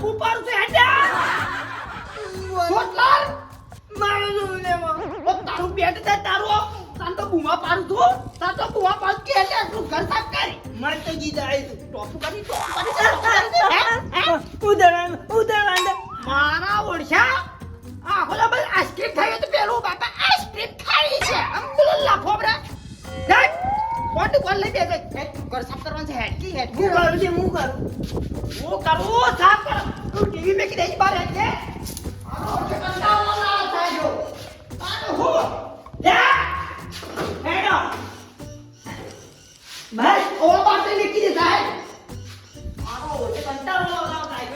ઉપાડ છે હેડા છોટલાલ મારો જોને ઓ તારું પેટ દે તારો તાર તો બુમા પાડું છું તાર તો બુમા પાડ કે લે તું ઘર સાફ કરી મર તો જી જાય ટોપુ કરી ઉદળાંડ મારા ઓળશા આ હોલા બસ આઈસ્ક્રીમ ખાઈ તો પેલો બાપા આઈસ્ક્રીમ ખાઈ છે અલ્લાહ ફોબરા હેટ કોણ કોણ લઈ દે ઘર સાફ કરવાનું છે હેટ કી હેટ હું કરું સાફ કર તું ટીવી મે કે દે બાર હેટ કે આનો કંટાળો ના થાય આનો હો લે હેડો બસ ઓ બાતે લેકી દે સાહેબ આનો કંટાળો ના થાય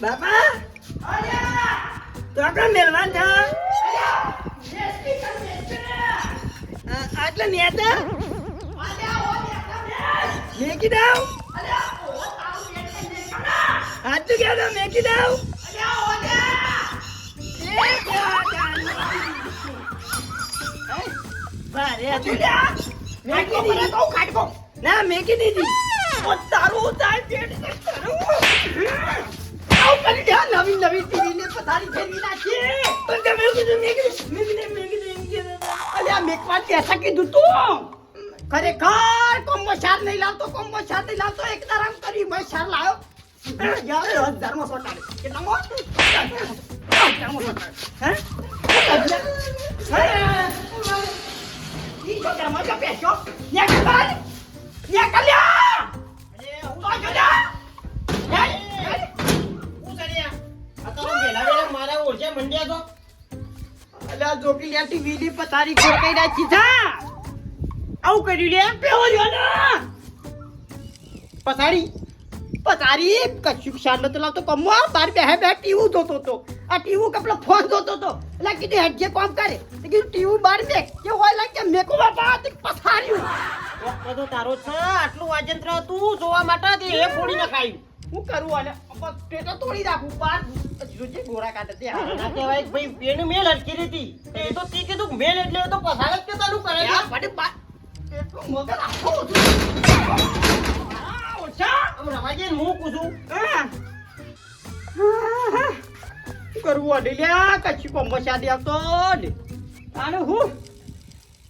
બાપા અલ્યા તો આપણે મેલવાન છે અલ્યા આટલે નેતા અલ્યા ઓ નેતા મેકી દાવ અલ્યા ઓ તારું પેટ મેકના હાથ તો ગયા ના મેકી દાવ અલ્યા ઓ દે બારે અતુલ્યા મેકી દીધી તો કાઢકો ના મેકી દીધી ઓ તારું તાર પેટ આવ કરી દે નવી નવી ટીવી ને પથારી ફેરવી નાખી પણ તમે કીધું મેકી અલ્યા મેકવા પૈસા કીધું તું ખરેખર કોમ્બો શાર નહીં લાવતો એક દારામ કરી મેં શાર લાવ્યો યાર ધર્મ સોટાડે કેટલા મો હે ઈ છોકરા મજા પેશો ન્યા કલ્યા અરે હું તો જોડા મારા ઓળખ્યા મંડ્યા તો અલ્યા જોકી લે ટીવી ની પથારી ખોરકાઈ નાખી જા આવું કર્યું લે પેવો લ્યો ના પથારી કશું શાર નતો લાવતો કમો બાર બે ટીવી જોતો તો આ ટીવી કપલો ફોન જોતો તો એટલે કીધું હેડ જે કામ કરે કીધું ટીવી બાર મેક કે હોય લાગે મેકો બાપા તે પથારી તો તારો છે આટલું વાજંત્ર તું જોવા માટે એ ફોડી નખાયું હું કરું આને પેટો તોડી નાખું બાર જોજે ગોરા કાઢે તે ના કહેવાય ભાઈ પેન મેલ અટકી રહી એ તો તી કીધું મેલ એટલે તો પસાર જ કે તારું કરે યાર બડે બા પેટો મગર આખો ઓછા આમ રવાજે હું પૂછું કરવું અડે લ્યા કચ્છી કોમ્બો શાદી આવતો ને આને હું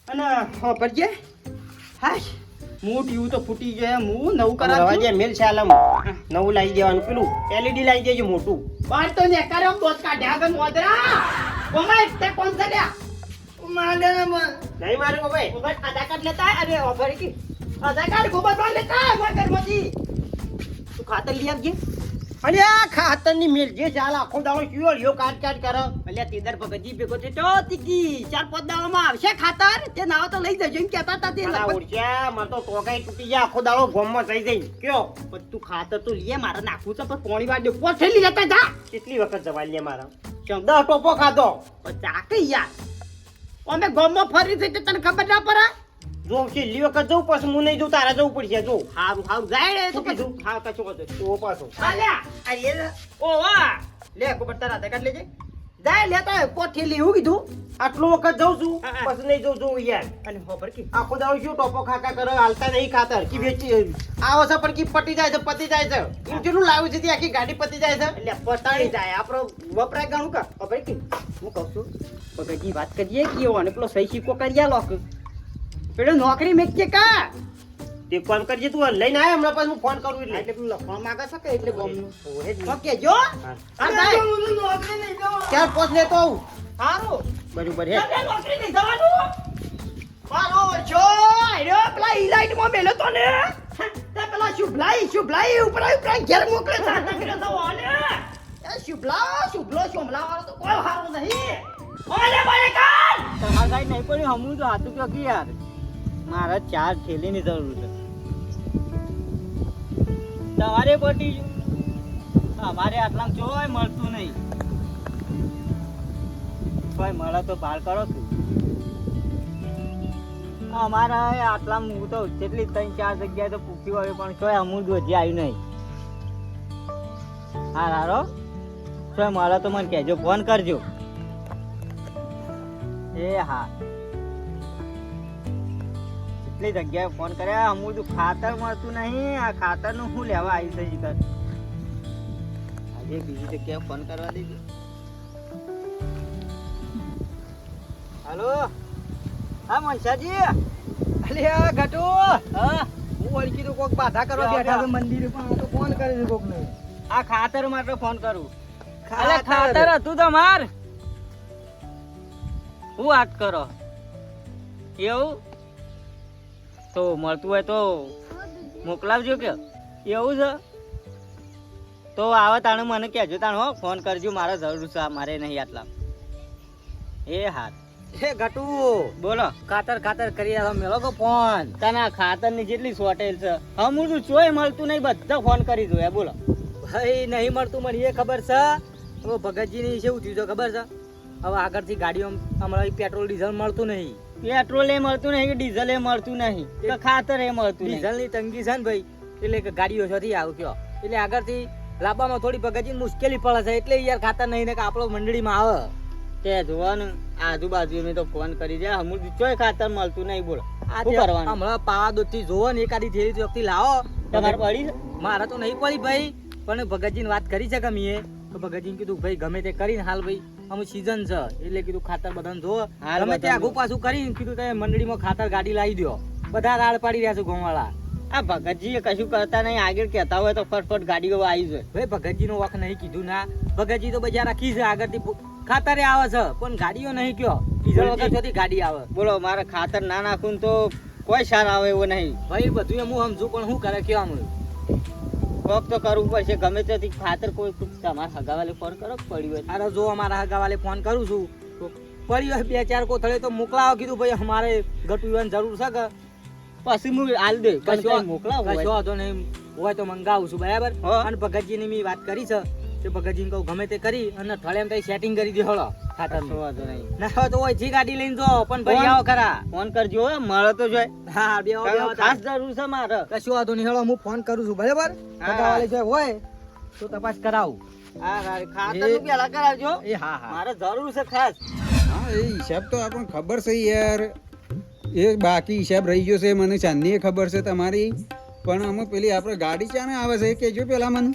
અને પરજે હાશ હું ટીવી તો ફૂટી જાય હું નવું કરા રવાજે મેલ શાલમ નવું લાવી દેવાનું પેલું LED લાવી દેજો મોટું બાર તો ને કરે દોત કાઢ્યા ગન મોદરા કોમાય તે કોણ સડ્યા માને નહીં મારે કો ભાઈ ઓબત આધાર કાર્ડ લેતા અરે ઓફર કી આધાર કાર્ડ ગોબત વાળ લેતા મગર મતી તું ખાતર લઈ આવજે અરે આ ખાતરની મેલ જે ચાલ આખો દાડો કયો લ્યો કાટ કરો અલ્યા તેદર ભગતજી ભેગો છે તો તીકી 4-5 દાવામાં આવશે ખાતર તે નાવ તો લઈ જજો એમ કહેતા હતા તે આ ઓળખ્યા માર તો ટોકાઈ તૂટી જાય આખો દાડો ગોમમાં થઈ જઈ કયો તું ખાતર તો લે મારે નાખવું છે પણ પોણી વાર દે પોઠેલી લેતા જા કેટલી વખત જવાય લે મારા 10 ટોપો ખાધો ચાકે યાર અમે ગોમમાં ફરી થઈ તે તને ખબર ના પડે જો છેલ્લી વખત જવું પછી હું નહીં જઉં તારા જવું પડશે જો હારું જાય રે તો કીધું? હા કચો કચો તો પાછો આલ્યા અરે ઓ વાહ લે ગોબર તારા આધાર કાર્ડ લેજે જાય લેતા પોઠેલી હું કીધું આટલો વખત જઉં છું હા. પછી નહીં જઉં છું યાર અને ખબર કે આખો દાડો શું ટોપો ખાકા કરે હાલતા નહીં ખાતર કે વેચી આવો છે પણ કે પતી જાય છે એમ કેટલું લાવ્યું છે તે આખી ગાડી પતી જાય છે એટલે પતાળી જાય આપણો વપરાય ઘણું કા ખબર કે હું કહું છું ભગતજી વાત કરીએ કે ઓને પેલો સહી સિક્કો કરી આલો પેલો નોકરી મેકજે કા તે કોમ કરજે તું લઈને આય હમણાં પછી હું ફોન કરું એટલે એટલે પેલું લખવા માંગે છે કે એટલે ગોમનું ઓહે જ નહીં. ઓકે જો હા. આ જાય નોકરી નહીં જવાનું ચાર પોચ લેતો આવું હારું બરોબર હે તમને નોકરી નહીં જવાનું મારો છો આયો પેલા ઈલાઈટમાં બેલો તો ને તે પેલા શુભલાઈ ઉપર ઘેર મોકલે છે નકરે તો ઓને એ શુભલો શોમલા વાળો તો કોઈ હારું નહીં ઓલે બોલે કાલ તમારા સાઈડ નહીં પડ્યું હમું તો હાથું કહો કે યાર મારે 4 થેલીની જરૂર છે તમારે પટી ગયું અમારે આટલામાં જોય મળતું નહીં કોઈ મળે તો બહાર કરો છું અમારા આટલામાં હું તો જેટલી 3-4 જગ્યાએ તો પૂછી હોય પણ કોઈ અમુક હજી આવ્યું નહીં હા હારો કોઈ મળે તો મને કહેજો ફોન કરજો એ હા કેટલી જગ્યાએ ફોન કર્યા હું તો ખાતર મળતું નહીં આ ખાતરનું શું લેવા આવી છે જીગર આજે બીજી જગ્યાએ ફોન કરવા દેજો હાલો હા મનસાજી અલ્યા ગટુ હા હું ઓળખી તો કોક બાધા કરવા બેઠા છે મંદિરે પણ આ તો ફોન કરે છે કોક ને આ ખાતર માટે ફોન કરું અલે ખાતર હતું તમાર હું વાત કરો એવું તો મળતું હોય તો મોકલાવજો કે એવું છે તો આવે તાણે મને કહેજો તાણે હો ફોન કરજો મારે જરૂર છે મારે નહીં આટલા એ હાથ હે ગટુ બોલો ખાતર કરી આલો મેલો કો ફોન તના ખાતર ની જેટલી શોર્ટેજ છે હમું તો ચોય મળતું નહીં બધા ફોન કરી જોયા બોલો ભાઈ નહીં મળતું મને એ ખબર છે હવે ભગતજી ની શું થયું છે ખબર છે હવે આગળથી ગાડીઓ હમણાં પેટ્રોલ ડીઝલ મળતું નહીં પેટ્રોલ એ મળતું નહીં કે ડીઝલ એ મળતું નહીં કે ખાતર એ મળતું નહીં ડીઝલ ની તંગી છે ને ભાઈ એટલે કે ગાડીઓ છોથી આવ કયો એટલે આગળથી લાવવામાં થોડી ભગતજી મુશ્કેલી પડે છે એટલે યાર ખાતર નહીં ને કે આપણો મંડળીમાં આવે તે જોવાનું આજુબાજુ મેં તો ફોન કરી દે હમું ચોય ખાતર મળતું નહીં બોલો આ શું કરવાનું હમણાં પાવાદોડ થી જોવો ને એકાદી થેલી ચોકથી લાવો તમારે પડી છે મારા તો નહીં પડી ભાઈ પણ ભગતજીને વાત કરી છે કે મીએ તો ભગતજીને કીધું ભાઈ ગમે તે કરીને હાલ ભાઈ અમુક સીઝન છે એટલે કીધું ખાતર બધાને જો હાલ ગમે તે બધાને આગું પાછું કરીને કીધું તમે મંડળીમાં ખાતર ગાડી લાવી દો બધા રાડ પાડી રહ્યા છે ગોમવાળા આ ભગતજી કશું કરતા નહીં આગળ કહેતા હોય તો ફટફટ ગાડીઓ આવી જાય ભાઈ ભગતજી નો વખ નહીં કીધું ના ભગતજી તો બજાર રાખી છે આગળથી ખાતરે આવે છે પણ ગાડીઓ નહીં કયો ડીઝલ વગર ચોથી ગાડી આવે બોલો મારે ખાતર ના નાખું ને તો કોઈ સાર આવે એવો નહીં ભાઈ બધું એમ હું સમજુ પણ શું કરે કયો આમ કોક તો કરવું પડશે ગમે ત્યાંથી ખાતર કોઈ તમારા હગાવાલે ફોન કરો પડ્યું હોય અરે જો અમારા હગાવાલે ફોન કરું છું તો પડી હોય બે ચાર કોથળે તો મોકલાવો કીધું ભાઈ અમારે ગટુવાની જરૂર છે કે પછી હું હાલ દે કશો મોકલાવ વાંધો નહીં હોય તો મંગાવું છું બરાબર હા. અને ભગતજી ની મેં વાત કરી છે કે ભગતજી કહું ગમે તે કરી અને થોડે એમ સેટિંગ કરી દે હળો ખાતર વાંધો નહીં ના હોય તો હોય જી ગાડી લઈને જો પણ ભાઈ આવો ખરા ફોન કરજો હો, મળે તો જોય હા બે ખાસ જરૂર છે મારે કશું વાંધો નહીં હેળો હું ફોન કરું છું બરાબર હા. હગાવાલે જો હોય તો તપાસ કરાવું હા ખાતર નું પેલા કરાવજો એ હા હા મારે જરૂર છે ખાસ હા એ હિસાબ તો આપણને ખબર છે યાર એ બાકી હિસાબ રહી ગયો છે મને ચાંદની ખબર છે તમારી પણ અમે પેલી આપણે ગાડી ચાને આવે છે એ કહેજો પેલા મને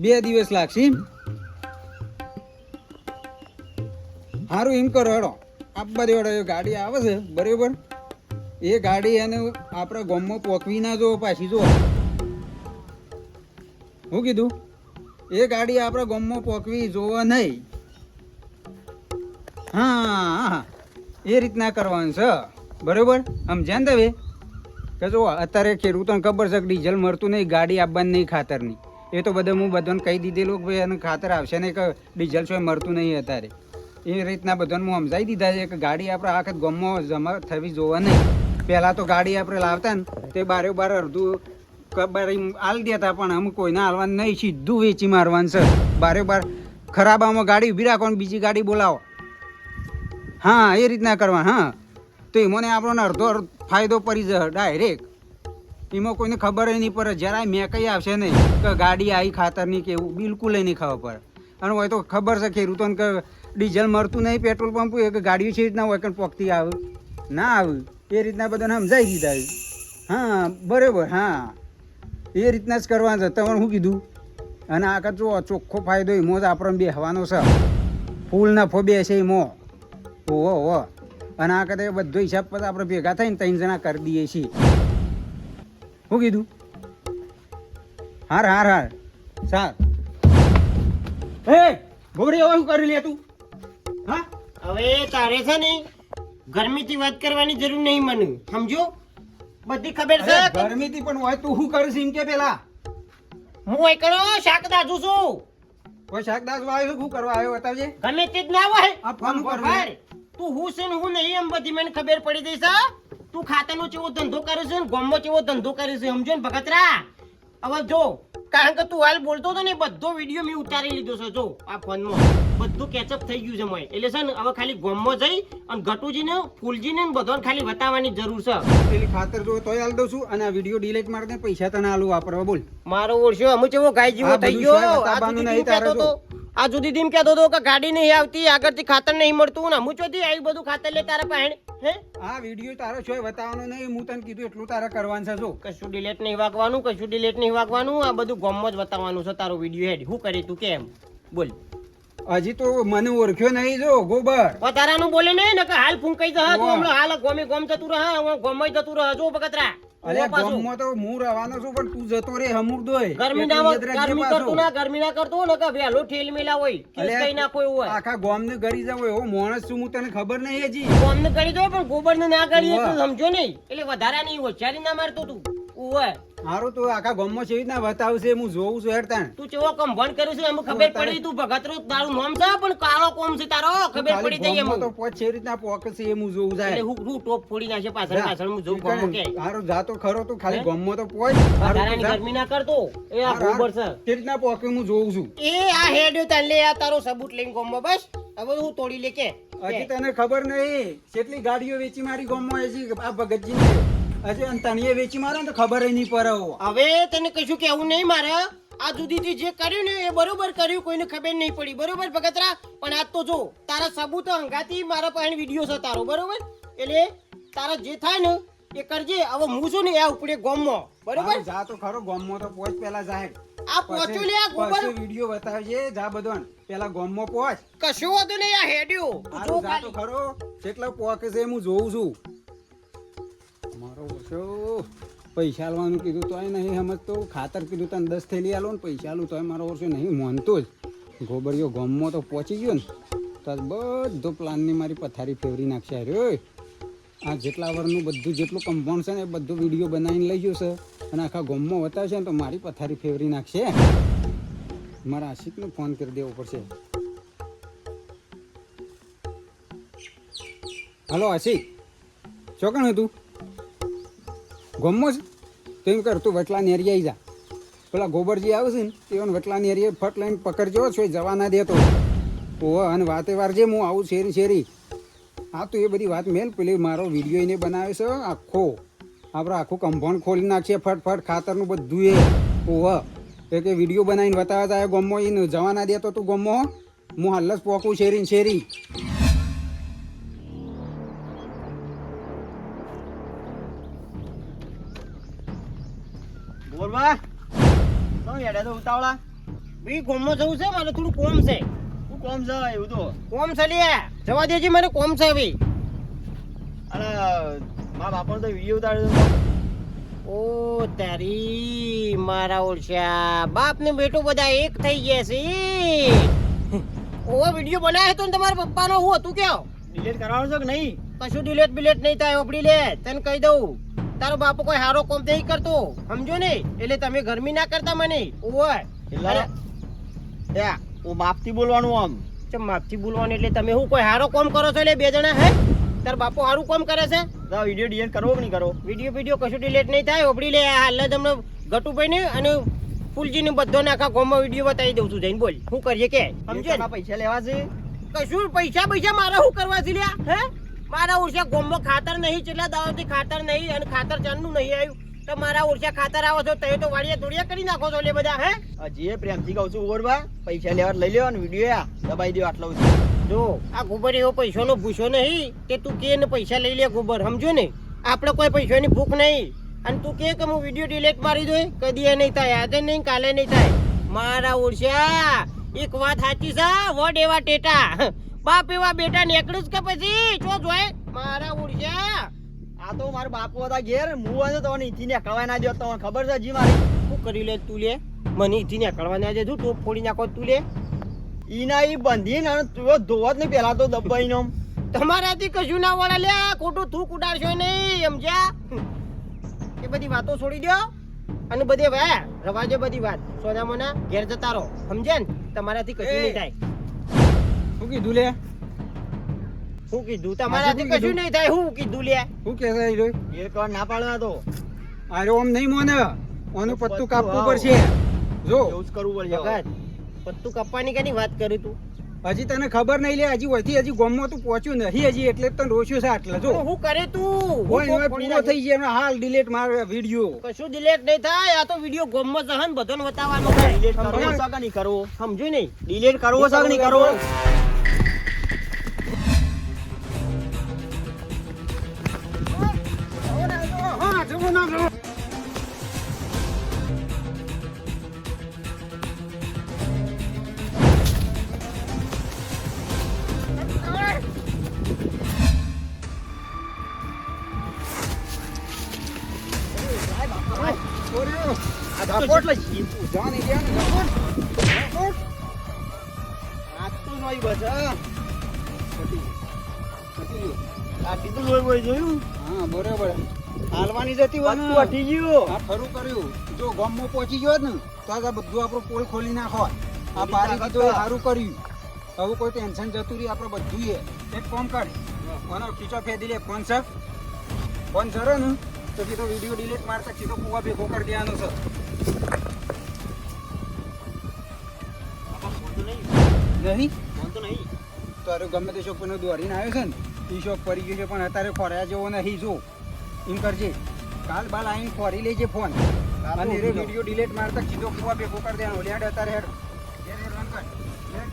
2 દિવસ લાગશે એમ? સારું એમ કરો હેડો આપવા દેવાડો એ ગાડી આવે છે બરાબર એ ગાડી એને આપણા ગામમાં પોકવી ના જો પાછી જો હું કીધું એ ગાડી આપણા ગામમાં પોકવી જોવા નહીં હા એ રીતના કરવાનું છે બરોબર સમજ્યા ને તમે કે જો અત્યારે ખેડૂતોને ખબર છે કે ડીઝલ મળતું નહીં ગાડી આપવાની નહીં ખાતરની એ તો બધા હું બધાને કહી દીધેલું કે ભાઈ એને ખાતર આવશે નહીં કે ડીઝલ શું મળતું નહીં અત્યારે એ રીતના બધાને હું સમજાવી દીધા છે કે ગાડી આપણે આખા ગામમાં જમા થવી જોવા નહીં પહેલાં તો ગાડી આપણે લાવતા ને તે બારે બાર અડધું બારી હાલ દેતા પણ અમુક કોઈને હાલવાનું નહીં સીધું વેચી મારવાનું છે બારે બાર ખરાબામાં ગાડી ઊભી રાખવાની બીજી ગાડી બોલાવો હા એ રીતના કરવા હા તો એમાં આપણને અડધો ફાયદો પડી જાય ડાયરેક્ટ એમાં કોઈને ખબર નહીં પડે જરાય મેં કઈ આવશે નહીં કે ગાડી આવી ખાતરની કે એવું બિલકુલ નહીં ખબર પડે અને હોય તો ખબર છે ખેડૂતોને કે ડીઝલ મળતું નહીં પેટ્રોલ પંપ કે ગાડીઓ છે રીતના હોય કે પોકતી આવે ના આવે એ રીતના બધાને સમજાવી દીધા હા બરાબર હા એ રીતના જ કરવાનું છે તમારે શું કીધું અને આ જો ચોખ્ખો ફાયદો એમાં જ આપણને બેસવાનો છે ફૂલ નફો બેસે એમાં ઓહો હો અને આ કદાચ બધો હિસાબ પછી આપણે ભેગા થઈને 3 જણા કરી દઈએ છીએ શું કીધું હાર સાર હે ગોબરી હવે શું કરી લે તું હા હવે તારે છે ને ગરમીથી વાત કરવાની જરૂર નહીં મને સમજો બધી ખબર છે ગરમીથી પણ હોય તું શું કરીશ એમ કે પેલા હું એકડો શાક દાજુ છું કોઈ શાકદાસ વાયો શું કરવા આવ્યો બતાવજે ગમે તે જ ના હોય આ ફોન કર ભાઈ તું હું છે ને હું નહીં એમ બધી મને ખબર પડી ગઈ છે તું ખાતાનો ચેવો ધંધો કરે છે ને ગામમાં ચેવો ધંધો કરે છે સમજો ને ભગતરા હવે જો કારણ કે તું હાલ બોલતો હતો ને બધો વિડીયો મેં ઉતારી લીધો છે જો આ ફોનમાં બધું કેચઅપ થઈ ગયું છે મોય એટલે છે ને હવે ખાલી ગામમાં જઈ અને ગટુજીને ફૂલજીને ને બધાને ખાલી બતાવવાની જરૂર છે પેલી ખાતર જો તોય હાલ દઉં છું અને આ વિડીયો ડિલીટ મારી દે પૈસા તને આલું વાપરવા બોલ મારો ઓળખ્યો અમુ ચેવો ગાય જેવો આ થઈ બધું ગયો સ્વાય આ બતાવવાનું તું નહીં કહેતો તારે તો જો. આ સુધી તેમ કહેતો હતો કે ગાડી નહીં આવતી, આગળથી ખાતર નહીં મળતું, ને હું ચોથી આવી બધું ખાતર લે તારા પાસે હે? આ વિડીયો તારો છોય બતાવવાનો નહીં, હું તને કીધું એટલું તારે કરવાનું છે. જો કશું ડિલેટ નહીં વાગવાનું, કશું ડિલેટ નહીં વાગવાનું, આ બધું ગોમમાં જ બતાવવાનું છે તારો વિડીયો હેડ. શું કરી તું કેમ બોલ? હજી તો મને ઓળખ્યો નહીં. જો ગોબર વધારાનું બોલે નહીં ને કે હાલ ફૂંકાઈ જશે તું હમણાં, હાલ ગોમે ગોમ જતું રહે, ગોમે જતું રહે. જો બકતરા અરે ગામમાં તો હું રહેવાનો છું, પણ તું જતો રે હમુરદોય. ગરમી કરતું ના, ગરમી ના કરતું ને કે વહેલો ઠેલ મેલા હોય કેસ કઈ નાખો એવું હોય. આખા ગામને ગરી જાવ એવો માણસ છું હું, તને ખબર નહીં હજી. ગોમ ને કરી દો પણ ગોબર ને ના કરીએ તું સમજો નહીં. એટલે વધારા નહીં હોશિયારી ના મારતો તું હોય. હારું તો આખા ગામમાં કેવી રીતના બતાવશે, હું જોઉં છું હેડતા. તું ચેવો કંભણ કર્યું છે એમ ખબર પડી. તું ભગતરો તારું નામ છે પણ કાળો કોમ છે તારો, ખબર પડી જાય એમ. તો પોચ કેવી રીતના પોકે છે એમ હું જોઉં જાય. એટલે હું ટોપ ફોડી નાખે પાછળ પાછળ હું જોઉં ગામમાં કે. હારું જાતો ખરો તો ખાલી ગામમાં તો પોચ. વધારાની ગરમી ના કરતો એ આ ગોબર છે. કેવી રીતના પોકે હું જોઉં છું. એ આ હેડ્યો તાર લે આ તારો સબૂત લઈને ગામમાં બસ. હવે હું તોડી લે કે. હજી તને ખબર નહીં કેટલી ગાડીઓ વેચી મારી ગામમાં હજી આ ભગતજી હજી અંતણીએ વેચી મારે ને તો ખબર નહીં પડે. હવે તને કશું કેવું નહીં મારે. આ સુધીથી જે કર્યું ને એ બરોબર કર્યું, કોઈને ખબર નહીં પડી. બરોબર ભગતરા? પણ આજ તો જો તારા સબૂત અંગાથી મારા પાસે વિડીયો છે તારો. બરોબર? એટલે તારા જે થાય ને એ કરજે. હવે હું છું ને આ ઉપડે ગામમાં. બરોબર? જા તો ખરો ગામમાં તો પહોંચ પેલા જાય. આ પહોંચ્યો લે આ ગોબર વિડીયો બતાવજે. જા બધો પેલા ગામમાં પહોંચ. કશું હતું નહીં આ હેડ્યો. તું જો જા તો ખરો કેટલા પોકે છે હું જોઉં છું. મારો ઓછો પૈસા આલવાનું કીધું તોય નહીં સમજતો, ખાતર કીધું તને 10 થેલી આલો ને પૈસા આલું તોય મારો ઓછો નહીં માનતો જ. ગોબરિયો ગામમાં તો પહોંચી ગયો ને તો બધો પ્લાનની મારી પથારી ફેરવી નાખશે. અરે આ જેટલા વર્ષનું બધું જેટલું કમ્પાઉન્ડ છે ને એ બધું વિડીયો બનાવીને લઈ ગયો છે અને આખા ગામમાં બતાવશે ને તો મારી પથારી ફેરવી નાખશે. મારા આશિકને ફોન કરી દેવો પડશે. હલો આશિક, ચોકણ હતું ગામમાં જ? તો એમ કર તું વટલાની એરિયા આવી જા. પેલા ગોબરજી આવે છે ને તેઓને વટલાની એરિયા ફટ લઈને પકડજો, છો જવા ના દેતો. ઓહ અને વાતે વારજે હું આવું શેરી શેરી. હા તો એ બધી વાત મેલ. પેલી મારો વિડીયો એને બનાવે છે આખો, આપણે આખું કમ્પાઉન્ડ ખોલી નાખીએ ફટફટ ખાતરનું બધું એ. ઓહ એ કે વિડીયો બનાવીને બતાવવા જાય ગામમાં, એને જવા ના દેતો તું ગામમાં. હું હાલ જ પોકું શેરી શેરી. બોલવા શું યાર તો ઉતાવળા? ભાઈ ગામમાં જવું છે મારે, થોડું કોમ છે. શું કોમ છે એવું તો? કોમ છે લે, જવા દેજે મને કોમ છે ભાઈ. અરે મારા બાપાનો તો વિડીયો ઉતાર્યો. ઓ તારી મારા ઓળશા બાપ ને બેટો બધા એક થઈ ગયા છે. ઓવો વિડીયો બનાવ્યો તો ને તમારા પપ્પાનો હું હતું કેવો? ડિલીટ કરવાનો છે કે નહીં? કશું ડિલેટ બિલેટ નહીં થાય. ઓપડી લે, તને કહી દઉં તારો બાપો કોઈ હારો કોમ નહીં કરતો, સમજો ને? એટલે તમે ગરમી ના કરતા મને. ઓય એટલે હું માપથી બોલવાનું આમ. ચમ માપથી બોલવાનું એટલે તમે શું કોઈ હારો કોમ કરો છો? એટલે બે જણા હે તાર બાપો હારું કોમ કરે છે? વિડીયો ડિલીટ કરવો કે નહીં કરવો? વિડીયો કશું ડિલેટ નહીં થાય. ઓપડી લે, હાલ જ હમણાં ગટુભાઈ ને અને ફૂલજી ને બધો આખા ગામમાં વિડીયો બતાવી દઉં છું. જઈને બોલ શું કરીએ કે સમજે? પૈસા લેવા છે? કશું પૈસા મારા શું કરવા છે લ્યા? હે મારા ઓરસા ગામમાં ખાતર નહીં, કેટલા દાવાથી ખાતર નહીં અને ખાતર ચાંદનું નહીં આવ્યું તો મારા ઓરસા ખાતર આવો છો તો વાડિયા તોડિયા કરી નાખો છો લે બધા. હે હજી પ્રેમથી કહું છું ઓરબા પૈસા લેવા લઈ લ્યો અને વિડીયો દબાઈ દો આટલો. જો આ ગોબર એવો પૈસાનો ભૂસો નહીં કે તું કે ને પૈસા લઈ લે ગોબર, સમજો ને? આપણે કોઈ પૈસાની ભૂખ નહીં. અને તું કે હું વિડીયો ડિલીટ મારી દો, કદી એ નહીં થાય, આજે નહીં કાલે નહીં થાય. મારા ઓરસા એક વાત સાચી છે, વડ એવા ટેટા બાપ એવા બેટા નીકળું કે પછી જો જોય મારા ઓરસા. આ તો મારા બાપુ હતા ઘેર, હું હતો તો નીચે નીકળવા ના દો. તમને ખબર છે જી મારી શું કરી લે તું લે? મને નીચે નીકળવા ના દે, તું ટોપ ફોડી નાખો તું લે. ઈના ઈ બંધીને અને તું ધોવત ને પેલા તો દબાઈને આમ. તમારાથી કશું ના વળે લે, ખોટું થૂક ઉડાડશો નહીં, સમજ્યા? એ બધી વાતો છોડી દો અને બધે ભાઈ રવાજે બધી વાત. સોના મોના ઘેર જતા રહો, સમજે ને? તમારાથી કશું નહીં થાય. શું કીધું લે? શું કીધું? તમારાથી કશું નહીં થાય. શું કીધું લે? શું કે એ કર ના પાડવા તો અરે ઓમ નહીં મોને, ઓનું પત્તું કાપવું પડશે. જો એવું જ કરવું પડશે. વખત પત્તું કાપવાની કેની વાત કરી તું? હજી તને ખબર નહીં લે હજી વયથી હજી ગામમાં તું પહોંચ્યું નહીં હજી એટલે જ તને રોસ્યો છે આટલે જો હું કરે તું કોઈ હવે પૂરો થઈ જાય એમાં હાલ ડિલીટ માર વિડિયો કશું ડિલેટ નહીં થાય આ તો વિડિયો ગોમમાં જહન બધાને બતાવવાનો છે ડિલેટ કરવો છે કે નહીં કરવો સમજ્યું નહીં ડિલેટ કરવો છે કે નહીં કરવો હા જવો ના જવો આ ઝાપોટ લઈ જઈએ. જાન એ ગયા ને ઝાપોટ. આ તો નોઈ બસ હા. આ કીધું લોહી બોય જોયું હા બરોબર હાલવાની જતી હોય ને બધું હટી ગયું આ ખરું કર્યું જો ગામમાં પહોંચી ગયો ને તો આ બધું આપણું પોલ ખોલી નાખો આ પારી દીધો એ સારું કર્યું હવે કોઈ ટેન્શન જતું રહી આપણે બધું એ એક ફોન કર કોનો ખીચો ફેદી લે ફોન સરો ને તો સીધો વિડીયો ડિલીટ મારતા સીધો કુવા ભેગો કરી દેવાનો છે નહીં ફોન તો નહીં તો અરે ગમે તે શોપ દોડીને આવ્યો છે ને એ શોપ પડી ગયો છે પણ અત્યારે ખોરાયા જેવો નહીં જો એમ કરજે કાલ બાલ આવીને ખોરી લેજે ફોન અને એ વિડીયો ડિલીટ મારતા સીધો કુવા ભેગો કરી દેવાનો લેડ અત્યારે હેડ રન કર લેડ.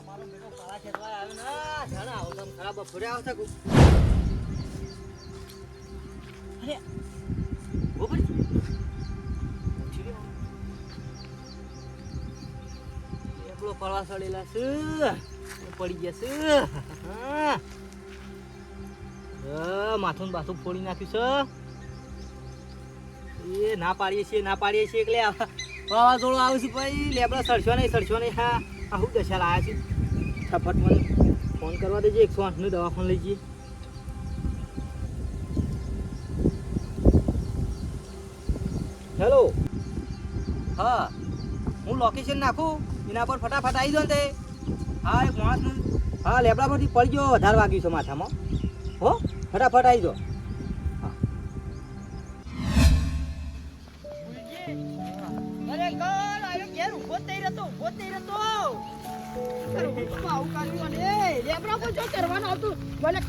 મારો બેટો પાળા ખેતવા આવ્યો ને જાણે આવો તમ ખરાબ બફરે આવતા કુ અરે બોબર એકલો પડવા સડેલા છે પડી ગયા છે માથું ને બાથું ફોડી નાખ્યું છે એ ના પાડીએ છીએ એટલે વાવાઝોડું આવે છે ભાઈ લેબડા સડશો નહીં હા આવું દશા લાયા છે ફટાફટ મને ફોન કરવા દેજે 108 નો દવાખાને લઈ જઈએ હેલો હા હું લોકેશન નાખું એના પર ફટાફટ આવી જાઓ ને તે હા એક માણસનું હા લેબડા પરથી પડી ગયો વધારે વાગ્યું છે માથામાં હો ફટાફટ આવી જાઓ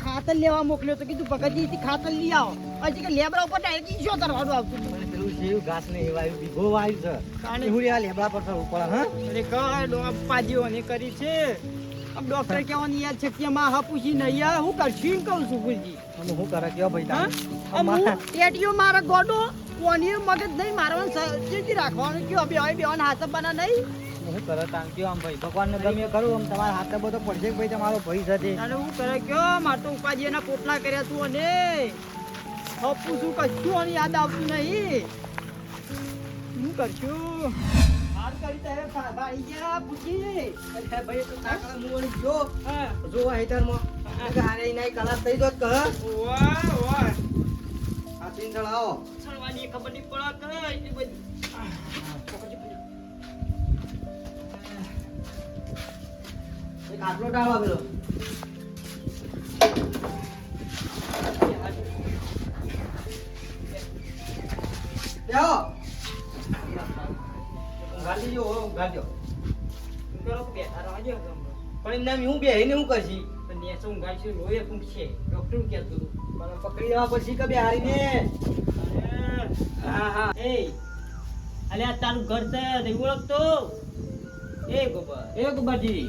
ખાતર લેવા મોકલ્યો તો કીધું ભગતજી ખાતર લઈ આવો હજી કે લેબડા ઉપર ડાયરેક્ટ શું કરવાનું આવતું મને પેલું સેવ ઘાસ ને એવા ભીગો વાવ્યું છે હું આ લેબડા પર થવું પડે હા અરે કઈ પાજીઓને કરી છે આમ ડોક્ટર કહેવાની યાદ છે કે માં હા પૂછી નહીં યાર હું કરશું એમ કહું છું ભૂલજી અમે શું કરે કયો ભાઈ હું ટેટીઓ મારા ગોડો કોની મગજ નહીં મારવાનું ચીજી રાખવાનું કયો બે હોય બેવાના હાથ બના નહીં શું કરે તાન કયો આમ ભાઈ ભગવાનને ગમે કરું આમ તમારા હાથે બધો પડશે ભાઈ તમારો ભાઈ સાથે અને હું કરે કયો માર તો ઉપાજી એના પોટલા કર્યા તું અને હપું શું કશું અને યાદ આવતું નહીં હું કરશું હાર કરી તારે ભાઈ ગયા પૂછી ભાઈ તો તાકડા મુવાની જો હા જો હેઠળમાં હારે નહીં કલાક થઈ જોત કહ વાહ વાહ આ તીન ચડાવો સળવાની ખબર નહીં પડે કઈ એ બધી એક આટલો ડાળવા પેલો જાઓ ગાડી જો ગાડ્યો કરો બેઠા રહેજો પણ એમ નામ હું બેહીને હું કરશી પણ નેસો ઊંઘાડશું લોહી પૂછશે ડોક્ટર કહેતું હતું મને પકડી લેવા પછી કે બે હારીને હા હા એ અલે આ તારું ઘર છે તે ઓળખતો એ ગોબર એ ગુબાજી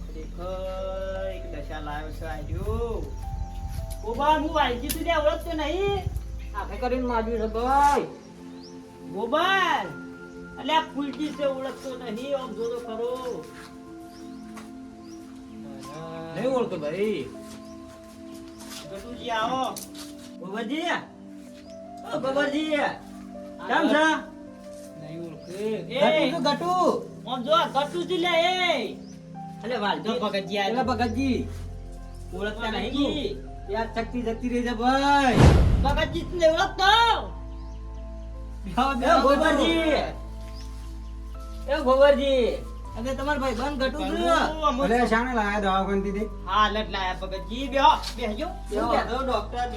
ખરેખર એક દશા લાવ્યો છે આજો ગોબર હું વાલજી તું ત્યાં ઓળખતો નહીં આખે કરીને માજ્યું છે ભાઈ ગોબર અલે આ ફૂલજી છે ઓળખતો નહીં આમ જોતો ખરો નહીં ઓળખતો ભાઈ ગટુજી આવો ગોબરજી ઓ ગોબરજી કેમ છે નહીં ઓળખે એ ગટુ ગટુ આમ જો ગટુજી લે એ અલે વાલજી ભગતજી આ એલા ભગતજી ઓળખતા નહીં યાર શક્તિ જતી રહી છે ભાઈ ભગતજી ને ઓળખતો બેહો, એ બેહો, ગોબરજી એ ગોબરજી અને તમાર ભાઈ બંધ ઘટું છું અલે શાને લાયા દવાખાનેથી તે? હા લટ લાયા ભગતજી બેહો બેહજો શું કહેતો ડોક્ટર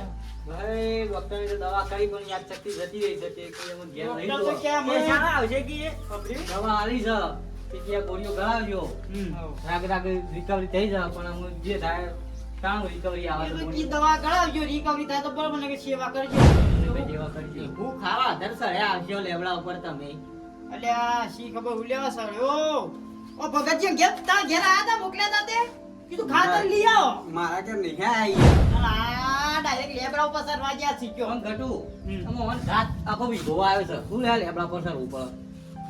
ભાઈ ડોક્ટરે તો દવા કરી પણ યાદ શક્તિ જતી રહી છે તે કે એમ ઘેર લઈ ડોક્ટર તો દો ક્યાં એ મળે? શાળા આવશે કે એ? ખબર્યું? દવા આલી છે તે કે આ ગોળીઓ ગળાવજો રાગ રાગ રિકવરી થઈ જાય પણ આમ જે થાય કામ રિકવરી આવે એ તો તો ગોળી કી દવા કરાવજો રિકવરી થાય તો બરોબર ને કે સેવા કરજો ભાઈ જેવા કરજો હું ખાવા આધાર સળ્યા આવજો લેબડા ઉપર તમે અલ્યા શી ખબર ઉલ્યા સળ્યો ઓ ભગતજી ઘેર ઘેર આયા તા મોકલ્યા તા તે કીધું ખાતર લઈ આવો મારા ઘેર નહીં આવી. અલા ડાયરેક્ટ લેબડા ઉપર સરવા ગયા શીખ્યો પણ ઘટુ આમાં વન રાત આખો વિગો આવ્યો છે શું લે લેબડા પર સર ઉપર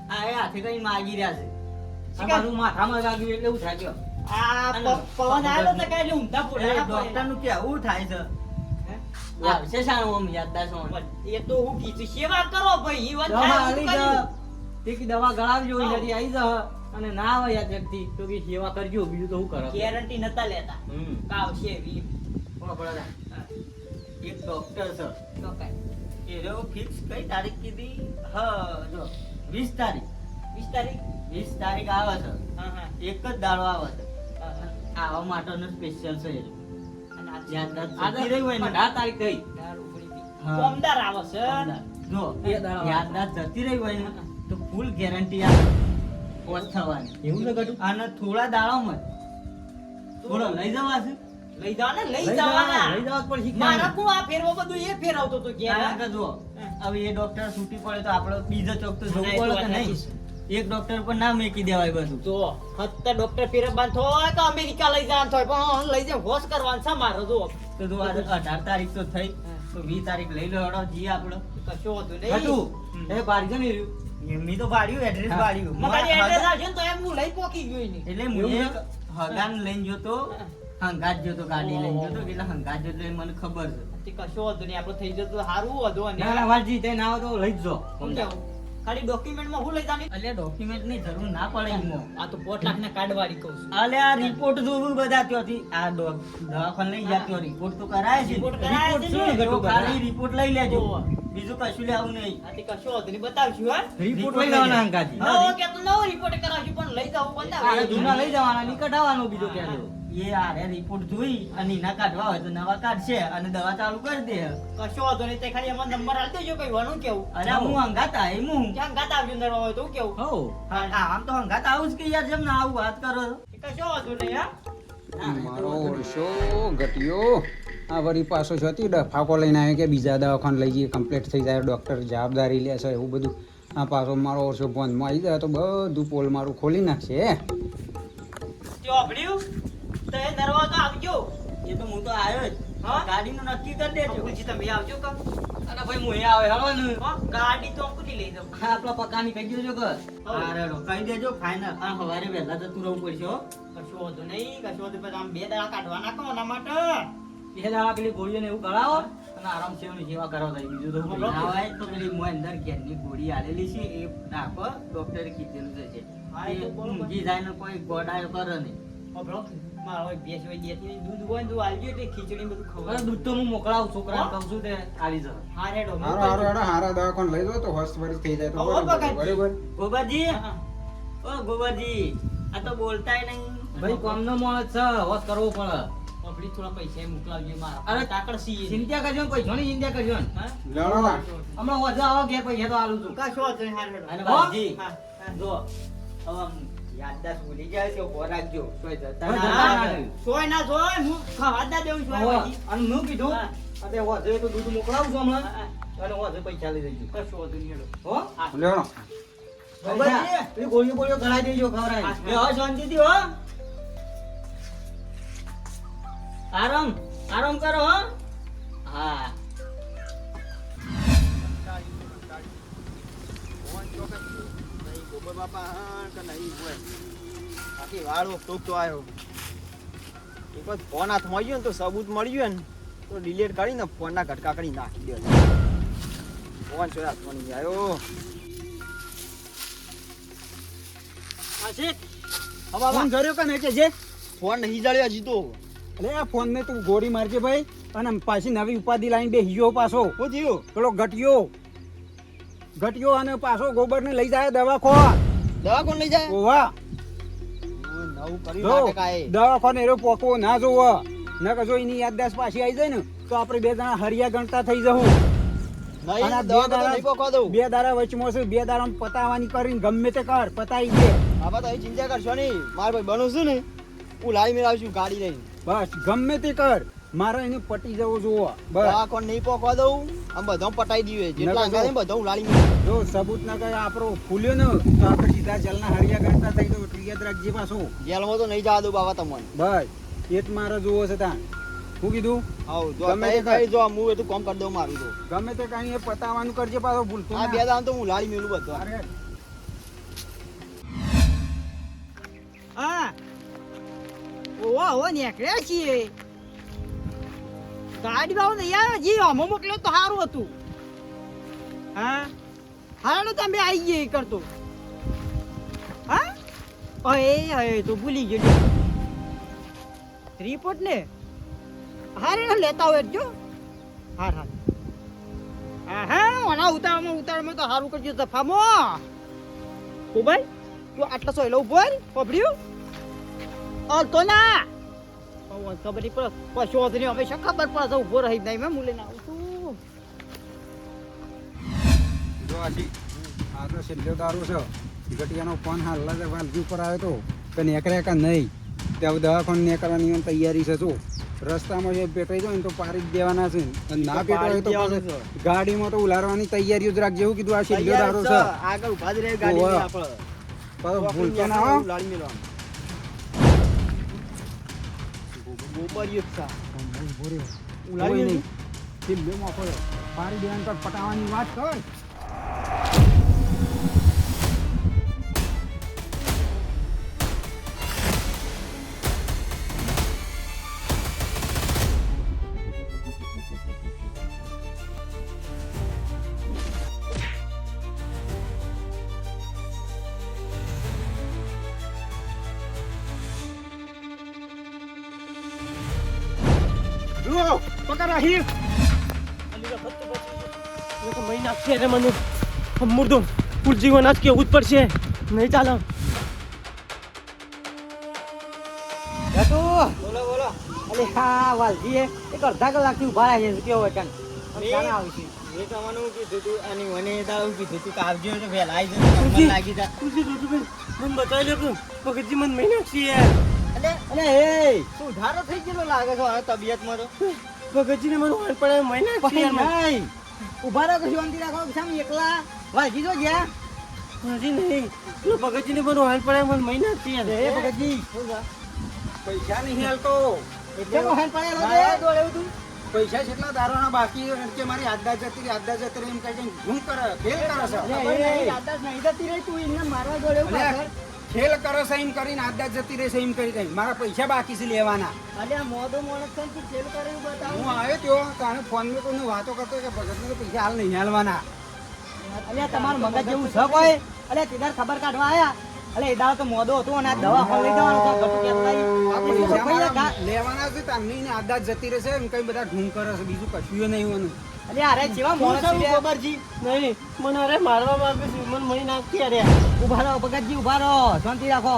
આ એ હાથે કઈ માગી રહ્યા છે આ મારું માથામાં વાગ્યું એટલે એવું થાય ગયો આ પવન આવ્યો તો કઈ ઊંધા ડોક્ટર પોડા નું કેવું થાય છે આ વિશેષણ ઓમ યાદદાર છો એ તો હું કીધું સેવા કરો ભાઈ ઈ વાત દવા થાય આલી એવું છે કર્યું. તે કી દવા ગળાવજો જલ્દી આવી જા અને ના આવે યાદ જલ્દી તો કે સેવા કરજો બીજું તો હું કરો ગેરંટી નતા લેતા કાવશે વી એક ડોક્ટર છે તો કઈ એ રહ્યો ફિક્સ કઈ તારીખ કીધી હા જો 20 તારીખ 20 તારીખ 20 તારીખ આવે છે હા હા એક જ દાડો આવે છે હા, હા. આવા માટેનો સ્પેશિયલ છે અને આ યાદદાર જતી રહી હોય ને 18 તારીખ થઈ દાળ ઉકળી હતી. હા. કોમદાર આવે છે જો યાદદાર જતી રહી હોય ને તો ફૂલ ગેરંટી આવે પોસ્ટ થવાની એવું ન ઘટું અને થોડા દાડામાં થોડો લઈ જવા છે લઈ જવાના લઈ જવાના લઈ જવા જ પડશે મારા કુ આ ફેરવો બધું એ ફેરવતો તો કારણ કે ઘેર જો હવે એ ડોક્ટર છૂટી પડે તો આપણે બીજો ચોક તો જવું ના, એ તો પડે કે વાત નહીં એક ડોક્ટર પર ના મેકી દેવાય બધું તો હત્તા ડોક્ટર ફેરવવાનું થોય તો અમેરિકા લઈ જવાનું થોય પણ લઈ જાય હોશ કરવાનું છે મારો જો તો જો આજે 18 તારીખ તો થઈ તો 20 તારીખ લઈ લો હડો જી આપણો કશો હતું હતું નહીં એ બારજો ને રહ્યું એમની તો બાળ્યું એડ્રેસ હા. બાળ્યું મગાડી એડ્રેસ આવશે ને તો એમ હું લઈ પોકી ગયો નહીં એટલે હું એક હગાન લઈને જોતો હંગાત જોતો ગાડી લઈને જોતો એટલે હંગાત જોતો એ મને ખબર છે તે કશો હતું નહીં આપણું થઈ જતું સારું હતું અને ના ના વાલજી તે ના આવે તો લઈ જ જો શું કેવું? ખાલી ડોક્યુમેન્ટમાં હું લઈ જાની એટલે ડોક્યુમેન્ટ ની જરૂર ના પડે એમાં આ તો 5 લાખ ના કાઢવાડી કહું છું અલે આ રિપોર્ટ જોવું બધા ત્યાંથી આ દવાખાને લઈ ગયા ત્યાં રિપોર્ટ તો કરાય છે રિપોર્ટ કરાય છે શું ને? ઘટું ખાલી રિપોર્ટ લઈ લેજો ઓહો. બીજું કશું લેવું નહીં આ તે કશો હતું નહીં બતાવશું હા રિપોર્ટ લઈ લેવાના અંકાજી નવો કે તો નવો રિપોર્ટ કરાવશું પણ લઈ જાવ આ બતાવ જૂના લઈ જવાના ની કઢાવવાનો બીજો કહેજો એ આરે રિપોર્ટ જોઈ અને એના કાઢવા હોય તો નવા કાઢશે અને દવા ચાલુ કરી દે કશો હતું નહીં તે ખાલી એમાં નંબર આલ દેજો કઈ વાનું કેવું અરે હું હંગાત આવી હું ક્યાં ગાત આવજો નરવા હોય તો કેવું હો આમ તો હંગાત આવું જ કે યાર જેમ ના આવું વાત કરો છો. કશો હતું નહીં હા મારો ઓળશો ઘટ્યો આ વળી પાછો જતી ફાંકો લઈને આવે કે બીજા દવાખાને લઈ જઈએ કમ્પ્લીટ થઈ જાય ડૉક્ટર જવાબદારી લે છે એવું બધું આ પાછો મારો ઓળશો ફોનમાં આવી જાય તો બધું પોલ મારું ખોલી નાખશે તે ઓભળ્યું તો એ નરવા તો આવજો એ તો હું તો આવ્યો જ હા? ગાડીનું નક્કી કરી દેજો અંકુજી તમે આવજો કમ અરે ભાઈ હું એ આવે હળો ને હો, ગાડી તો અંકુજી લઈ જાઉં હા આપણા પકાની કહી દેજો કે હા રેડો કહી દેજો ફાઇનલ આ સવારે વહેલા જતું રહેવું પડશે હો કશો હતું નહીં કશો હતું પછી આમ 2 દાડા કાઢવા નાખો એના માટે એ દાડા પેલી ગોળીઓને એવું કરાવો અને આરામ સેવની સેવા કરાવો થાય બીજું તો હા, કંઈ ના હોય તો પેલી મોં અંદર ઘેરની ગોળી આલેલી છે એ નાખો ડોક્ટરે કીધેલું છે હા, એ તો બરોબર. ઊંઘી જાય ને કોઈ ગોડાયો કરે નહીં ઓભળો મારો એક ભેંસ હોય દેતી નહીં, દૂધ હોય ને તો આલજો એટલે ખીચડી બધું અરે ખવડાવજો. દૂધ તો હું મોકલાવું છોકરાને કહું છું તે આલી જશે હા રેડો હારો હારો હારો હારા દવાખાને લઈ જાઓ તો હોસ્પિટલ થઈ જાય તો હવે બરોબર બગાડ. બરોબર ગોબાજી હા. ઓ ગોબાજી આ તો બોલતાય નહીં ભાઈ કોમનો માણસ છે હોશ કરવો પડે ઓભળી થોડા પૈસા મોકલાવજો મારા અરે કાકડ સીએ ચિંતા કરજો ને પૈસાની ચિંતા કરજો ને હા લેવડો ના હમણાં હોજો આવો ઘેર પૈસા તો આલું છું કશો હતો નહીં, હા રેડો અને બાપજી હા, હા. જો હવે આમ યાદદાસ્ત ભૂલી જાય છે ઉભો રાખજો તોય જતા હા, ના હા, રહ્યું. સોય ના સોય હું ખાવા ના દેવું છું હવે, પછી. અને હું કીધું હા. અરે હોજે તો દૂધ મોકલાવું છું હમણાં હા, અને હોજે પૈસા લઈ જજો કશો હતો નહીં રેડો. હો લેવડો બાબાજી, પેલી ગોળીઓ બોળીઓ ગળાઈ દેજો ખવડાવી. હા. એ હો શાંતિથી હો આરામ આરામ કરો હો હા ફોન હાથમાં આવી ગયો ને તો સબૂત મળ્યું ને તો ડિલીટ કરીને ફોનના ઘટકા કરી નાખી દે ફોન છે હાથમાં નહીં આવ્યો ફોન કર્યો કે નહીં કે જે ફોન નહીં જાળ્યા હજી તો અરે આ ફોન ને તું ગોળી મારજે ભાઈ અને પાછી નવી ઉપાધિ લાઈન બેસી ગયો પાછો શું થયું પેલો ઘટ્યો અને પાછો ગોબર ને લઈ જાય દવા ખો દવા કોણ લઈ જાય ઓવા આવું કર્યું જો નાટક આ એ. દવાખાને એરો પોકવો ના જોવો ન કશો એની યાદદાસ્ત પાછી આવી જાય ને તો આપણે બે જણા હરિયા ગણતા થઈ જવું નહીં, અને આ દવાખાને નહીં પોકવા દઉં. બે દાડા વચમાં છે, બે દાડા પતાવાની કરીને ગમે તે કર પતાવી દે. બાબા તો અહીં ચિંતા કરશો નહીં. મારા ભાઈ બનું છું ને હું લાવી મેળાવશું ગાડી લઈને. બસ ગમે તે કર મારે એને પટી જવું જોવો બસ. દવાખાને નહીં પોકવા દઉં. આમ બધા પટાઈ દઈએ જેટલા નકર અંગારે બધા હું લાવી મેળવું. જો સબૂત ના કરે આપણો ફૂલ્યો ને તો આપણે સીધા જલના હરિયા ગણતા થઈ જવું એટલે યાદ રાખજે પાછું. જેલમાં તો નહીં જવા દઉં બાબા તમને. બસ એ જ મારે જોવો છે ત્યાં. શું કીધું આવ જો ગમે તે અત્યારે જો હું એટલું કામ કરી દઉં મારું તો. ગમે તે કઈ એ પતાવાનું કરજે પાછો ભૂલતો આ બે ના. દામ તો હું લાડી મેલું બધું. અરે હા ઓવા હો નીકળ્યા છીએ ગાડી વાળો નહીં આવ્યો જી અમો મોકલ્યો તો સારું હતું હા હાલો તમે આવી ગઈ કરતો હા અરે તો ભૂલી ગયો રિપોર્ટ ને હારે લેતા હોય જો હાર હાર હા ઓના ઉતારમાં તો સારું કરજો દફામાં ઓ ભાઈ તું આટલા સોયલો ઉભો રે પબડ્યું તો ના ખબર નહીં પડે પછી વાંધો નહીં હંમેશા ખબર પડે તો ઉભો રહી નહીં મેં મુલે ના આવું છું જો આજી આ તો છેલ્લો દારૂ છે ઘટિયાનો ફોન હાલ વાલજી ઉપર આવ્યો તો કે નીકળ્યા કા નહીં ત્યાં દવાખાને નીકળવાની એમ તૈયારી છે જો રસ્તામાં જે પેટાઈ જાય ને તો પાડી જ દેવાના છે અને ના પેટાય તો પછી ગાડીમાં તો ઉલારવાની તૈયારીઓ જ રાખજે. એવું કીધું આ છેલ્લો દારૂ છે આગળ ઉભા જ રહે ગાડી ઓવા. લઈને આપણે. પાછો તો ભૂલતો આપણે ના હો. લાડી મેલવાનું. ગોબરિયો જ છે. કોઈ નહીં છેલ્લોમાં પડ્યો પાડી દેવાની તો પટાવાની વાત કર. જુઓ પકડ રાહી મહિના છે રે મને મુર્દો ફૂલ જીવન આજ કેવું જ પડશે નહીં ચાલે બોલો બોલો અરે હા વાલજી એક અડધા કલાકથી ઉભા રહ્યા છે કેવો વચન ક્યાં આવશે મેં તમારું કીધું તું અને મને તારું કીધું તું કે આવજો તો વહેલા આવી જશે મને લાગી જા મને બતાવી લે પગજી મને મહિના છે યાર અરે એ તું ધારો થઈ ગયેલો લાગે છે હવે તબિયતમાં તો પગજી ને મને હાલ પડે મહિના છે યાર મને. નહીં ઉભા રહો કે શાંતિ રાખો સામે એકલા વાલજી તો ગયા હજી નહીં પગજી ને મને હાલ પડે મને મહિના છે યાર એ ભગતજી પૈસા નહીં હાલતો કેમ હેન પડેલો ના, છે દોડેવું તું પૈસા કેટલા દારૂના બાકી કે મારી આદા જતી રહી એમ કઈ ઘૂમ કરે ખેલ કરે છે અરે એ યાદદાસ્ત નહીં જતી રહી તું એમને મારવા દોડેવું અલ્યા, પાછળ ખેલ કરે છે એમ કરીને આદા જતી રહે છે એમ કરી દઈ મારા પૈસા બાકી છે લેવાના. અલ્યા મોદો મોણસ છે ને તું ખેલ કરે એવું બતાવ હું આવ્યો ત્યો તાણે ફોનમાં કોઈને વાતો કરતો કે ભગતને તો પૈસા હાલ નહીં હાલવાના. અલ્યા તમારું મગજ જેવું છે કોઈ અલ્યા તેદાર ખબર કાઢવા આયા અલ્યા એ દાડો તો મોદો હતો અને આ દવા ખવડાવી દેવાનો છે ઘટુ કહેતા આ આપણે પૈસા શું પૈસા મારા લેવાના છે તામની ને આદા જતી રહેશે એમ કઈ બધા ઢૂંઢ કરે છે બીજું કશું નહીં હોવાનું. અલ્યા અરે જેવા મોણસ છે લે. ખબરજી નહીં મને અરે મારવા માંગે છે મને મહિના નથી અરે ઉભા રહો ભગતજી ઉભા રહો શાંતિ રાખો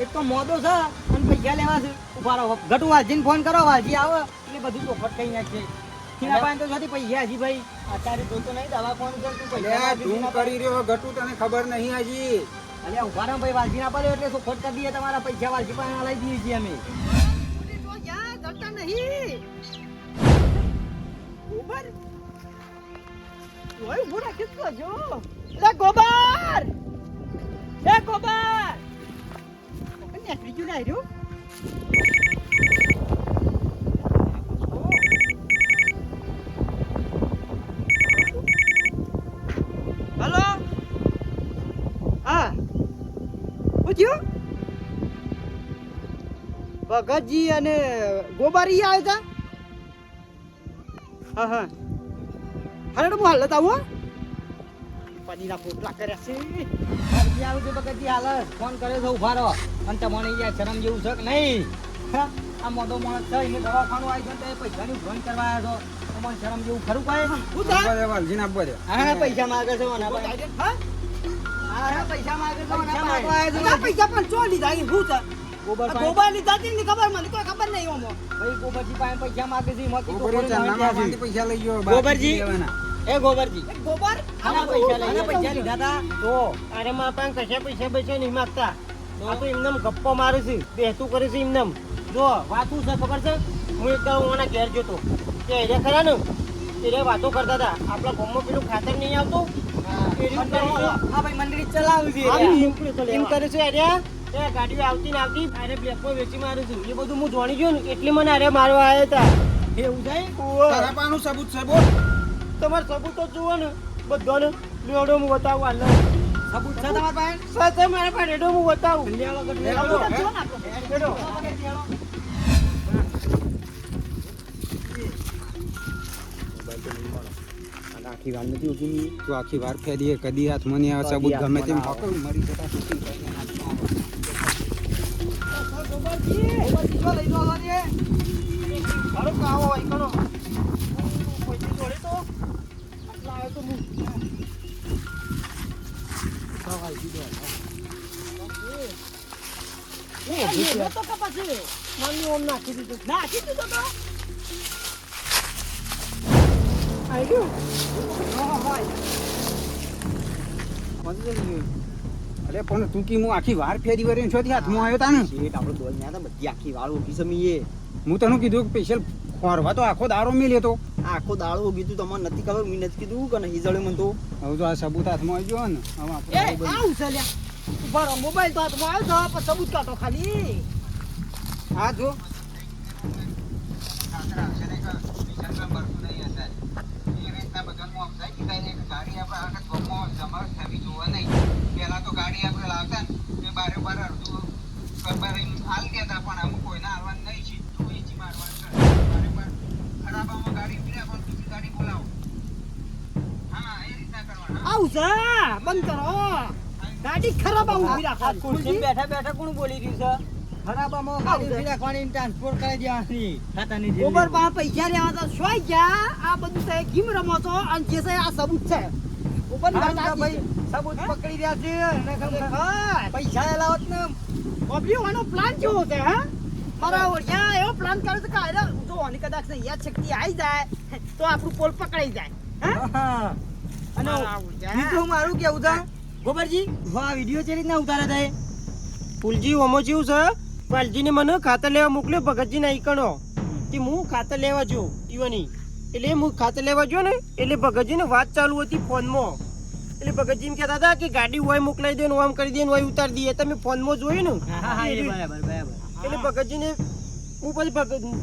એક તો મોદો છે અને પૈસા લેવા છે ઉભા રહો ઘટુ વાલજીને ફોન કરો વાલજી આવે એટલે બધું ચોખટ કઈ નાખશે ખીના પાસે તો નથી પૈસા હજી ભાઈ અત્યારે જોતો નહીં દવા ફોન કર તું અલ્યા, પૈસા ઢૂંઢ કરી રહ્યો ગટુ તને ખબર નહીં હજી. અલ્યા ઉભા રહો ભાઈ વાલજી ના પડ્યો એટલે ચોખટ કરી દઈએ તમારા પૈસા વાલજી પાસે લાવી દઈએ છીએ અમે ઓય ઉભો રાખી તો જો લે ગોબર લે ગોબર ઓકે નીકળી ગયું ને આર્યું હેલો હા પૂછ્યું ભગતજી અને ગોબારી આવ્યા હતા હા હા હાલે તો હું હાલ લેતા આવું પડીના પોટલા કર્યા છે ભગતજી આવું છે ભગતજી હાલ ફોન કર્યો છે ઉભા રહો અને તમને યાર શરમ જેવું છે કે નહીં હા? આ મોટો માણસ છે એને દવાખાનું આવી છે તો એ પૈસાની ફોન કરવા આવ્યો છો તમને શરમ જેવું ખરું કોઈ શું આપવા દે વાલજીને આપવા દે. હા પૈસા માંગે છે મને હા પૈસા માંગે છે, પૈસા ના માંગવા આવ્યા છે. ના, પૈસા પણ ચો લીધા એ શું છે? ગોબર આ ગોબર લીધા હતી ને ખબર મને કોઈ ખબર નહીં ઓમો. ભાઈ ગોબરજી પાસે પૈસા માંગે છે એમાં કીધું ગોબરજી થોડી ચાંદા નાખી માંથી પૈસા લઈ ગયો ગોબરજી. લેવાના. એ ગોબરજી એ ગોબર આના આના પૈસા પૈસા લઈ પૈસા લીધા હતા તો અરે મારા પાસે કશા પૈસા નહીં માંગતા આ તો એમને ગપ્પો મારે છે બેહતું કરે છે એમને જો વાતું છે ખબર છે હું એક દાડો ઓના ઘેર જોતો કે એને ખરા ને એને વાતો કરતા હતા આપણા ગામમાં પેલું ખાતર નહીં આવતું એ રહ્યું કરે છે. હા ભાઈ મંડળી ચલાવું છે એમ કરે છે અરે એ ગાડીઓ આવતી ને આવતી અરે બ્લેકમાં વેચી મારું છું એ બધું હું જાણી ગયો ને એટલે મને અરે મારવા આવ્યા હતા એવું જાય તારા પાનું સબૂત છે બોલ. તમારે સબૂતો જુઓ ને બધાને લેવડો હું બતાવું હાલ સબૂત છે તમારા પાસે? સાથે મારા પાસે રેડો હું બતાવું સબૂત જ જો ને આપણે. રેડો. આખી વાર નથી ઉઠી તું આખી વાર ફેરીએ કદી હાથમાં નહીં આવે સબૂત ગમે તેમ પકડ મરી જતા શૂટિંગ ગોબરજી જો લઈ લો રે. મારો કાવો હોય કણો કોઈ જોડે તો આટલા આવ્યો તો હું એ તો કપાસ છે. મને ઓમ નાખી દીધું નાખી દીધો તો? આવી ગયું ઓહો ભાઈ. અરે પણ તું કી હું આખી વાર ફેરી વરે છોથી હાથમાં આવ્યો તા ને શેઠ આપણે દોડ ન્યા હતા બધી આખી વાળ ઓગી સમીએ હું તને કીધું કે સ્પેશિયલ ખોરવા તો આખો દારો મિલ્યો તો આખો દાડો ઓગી તું તમને નથી ખબર મેં નથી કીધું કે નહીં જળે મને તો હવે તો આ સબૂત હાથમાં આવી ગયો ને હવે એ આપણે આવું છે લ્યા. ઉભા રહો, મોબાઈલ તો હાથમાં આવ્યો છે, પણ સબૂત કાઢો ખાલી. હા જો આવું છે, બંધ કરો. ગાડી ખરાબ આવું ઊભી રાખો. ખુરશી બેઠા બેઠા કોણ બોલી રહ્યું છે ખરાબામાં ગાડી ઊભી રાખવાની, ટ્રાન્સપોર્ટ કરી દેવાની. ખાતાની જેવી. ગોબર પાસે પૈસા લેવા તો સોય ગયા. આ બધું છે ગીમ રમો છો અને જે છે આ સબૂત છે. ગોબર હારું તો ભાઈ સબૂત પકડી રહ્યા છે અને ખરેખર. પૈસા લાવત ને બાબલી આનો પ્લાન કેવો છે હા? બરાબર યા એવો પ્લાન કર્યો છે કે આયરા જો આની કદાચ ને યાદ શક્તિ આવી જાય તો આપણું પોલ પકડાઈ જાય. હા? અને બીજું મારું કેવું છે ગોબરજી, આ વિડિયો છે રીતના ઉતારે થાય? ફૂલજી ઓમો જેવું છે પાલજીને મને ખાતર લેવા મોકલ્યો ભગતજી ના ઈકણો કે હું ખાતર લેવા જો ઈવાની એટલે હું ખાતર લેવા જો ને એટલે ભગતજી ને વાત ચાલુ હતી ફોનમાં એટલે ભગતજી એમ કહેતા હતા કે ગાડી હોય મોકલાઈ દે ને આમ કરી દે ને હોય ઉતારી દઈએ તમે ફોનમાં જોયું ને એટલે ભગતજી ને હું પછી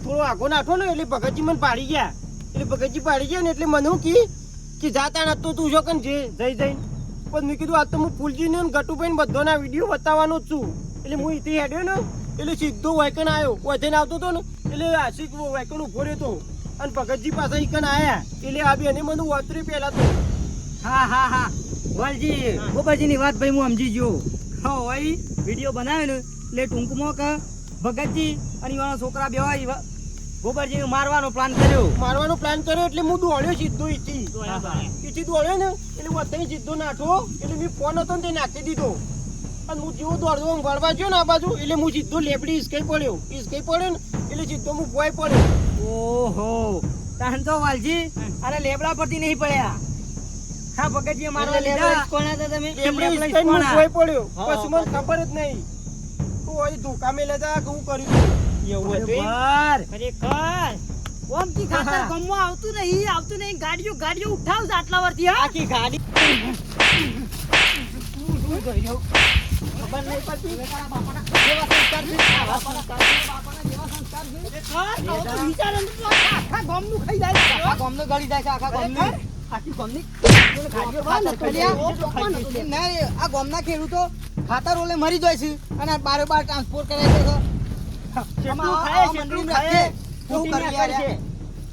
થોડો આગો નાખો ને એટલે ભગતજી મને પાડી ગયા એટલે ભગતજી પાડી ગયા ને એટલે મને હું કે જાતા નતો તું જો કન જે જઈ જઈને પણ મેં કીધું આ તો હું ફૂલજી ને ગટુભાઈ બધાના વિડીયો બતાવવાનો જ છું એટલે હું અહીંથી હેડ્યો ને એટલે સીધો વાયકન આવ્યો વાયકન આવતો હતો ને એટલે આશિક વાયકન ઉભો રહ્યો હતો અને ભગતજી પાસે ઈકન આયા એટલે આ બેને મને વાતરી પહેલા તો હા હા હા વાલજી ગોબરજી ની વાત ભાઈ હું સમજી ગયો. હા ભાઈ વિડિયો બનાવ્યો ને એટલે ટૂંકમાં કે ભગતજી અને એવાના છોકરા બે હોય ગોબરજી મારવાનો પ્લાન કર્યો. મારવાનો પ્લાન કર્યો એટલે હું દોડ્યો સીધો ઈથી દોડ્યો ને એટલે હું અત્યારે સીધો નાઠો એટલે મેં ફોન હતો ને તે નાખી દીધો અને હું જેવો દોડતો આમ વળવા ગયો ને આ બાજુ એટલે હું સીધો લેબડી ઈસકાઈ પડ્યો ને એટલે સીધો હું ભોય પડ્યો. ઓહો તાન તો વાલજી અરે લેબડા પરથી નહીં પડ્યા. હા ભગતજી મારવા લીધા. કોના હતા તમે? લેબડી ઈસકાઈને હું ભોય પડ્યો પછી મને ખબર જ નહીં તું અહીં ધોકા મેલેતા કે હું કર્યું એવું હતું ખરેખર ઓમથી ખાતર ગમવા આવતું નહીં ગાડીઓ ઉઠાવ છે આટલા વર્ષથી હા? આખી ગાડી ખબર નહીં પડતી. જેવા સંસ્કાર છે, આવા સંસ્કાર છે, બાપાના જેવા સંસ્કાર છે. ખરેખર, આવો તો વિચાર અંદર તો આખા ગામનું ખાઈ જાય છે. આખા ગામનું ગળી જાય છે, આખા ગામનું. આખી ગામની ગાડીઓ ખાતર ખાઈ જાય. ના, આ ગામના ખેડૂતો ખાતર ઓલે મરી જાય છે અને આ બારે બાર ટ્રાન્સપોર્ટ કરાય છે.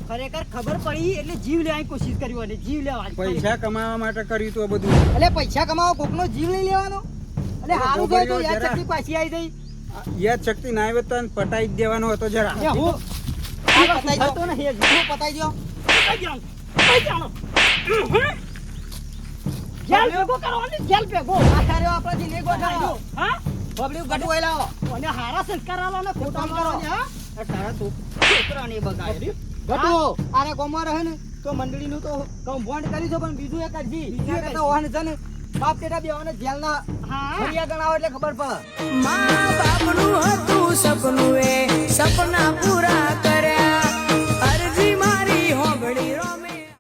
ખરેખર ખબર પડી એટલે જીવ લેવાની કોશિશ કરી અને જીવ લેવા પૈસા કમાવા માટે કર્યું તો બધું એટલે પૈસા કમાવા કોકનો જીવ લઈ લેવાનો એટલે હારું થયું તો યાદ શક્તિ પાછી આવી ગઈ. યાદ શક્તિ ના આવે તો પટાઈ જ દેવાનો હતો જરા એ હું પતાઈ દો તો નહીં હું પતાઈ દો જેલ ભેગો કરવાની જેલ ભેગો આપણાથી લેગો થાય હા પબ્લિક ગટુ આયલા અને હારા સંસ્કાર આલો ને ખોટા કરો હા તારા તો છોકરાની બગાડી ગટુ આરે કોમા રહે ને તો મંડળીનું તો કમ્પાઉન્ડ કરી દો પણ બીજું એક જ બીજું એક તો ઓહન છે ને બાપ બેટા બેવાને જેલના હા ફરિયા ગણાવો એટલે ખબર પડે મા બાપનું હતું સપનું એ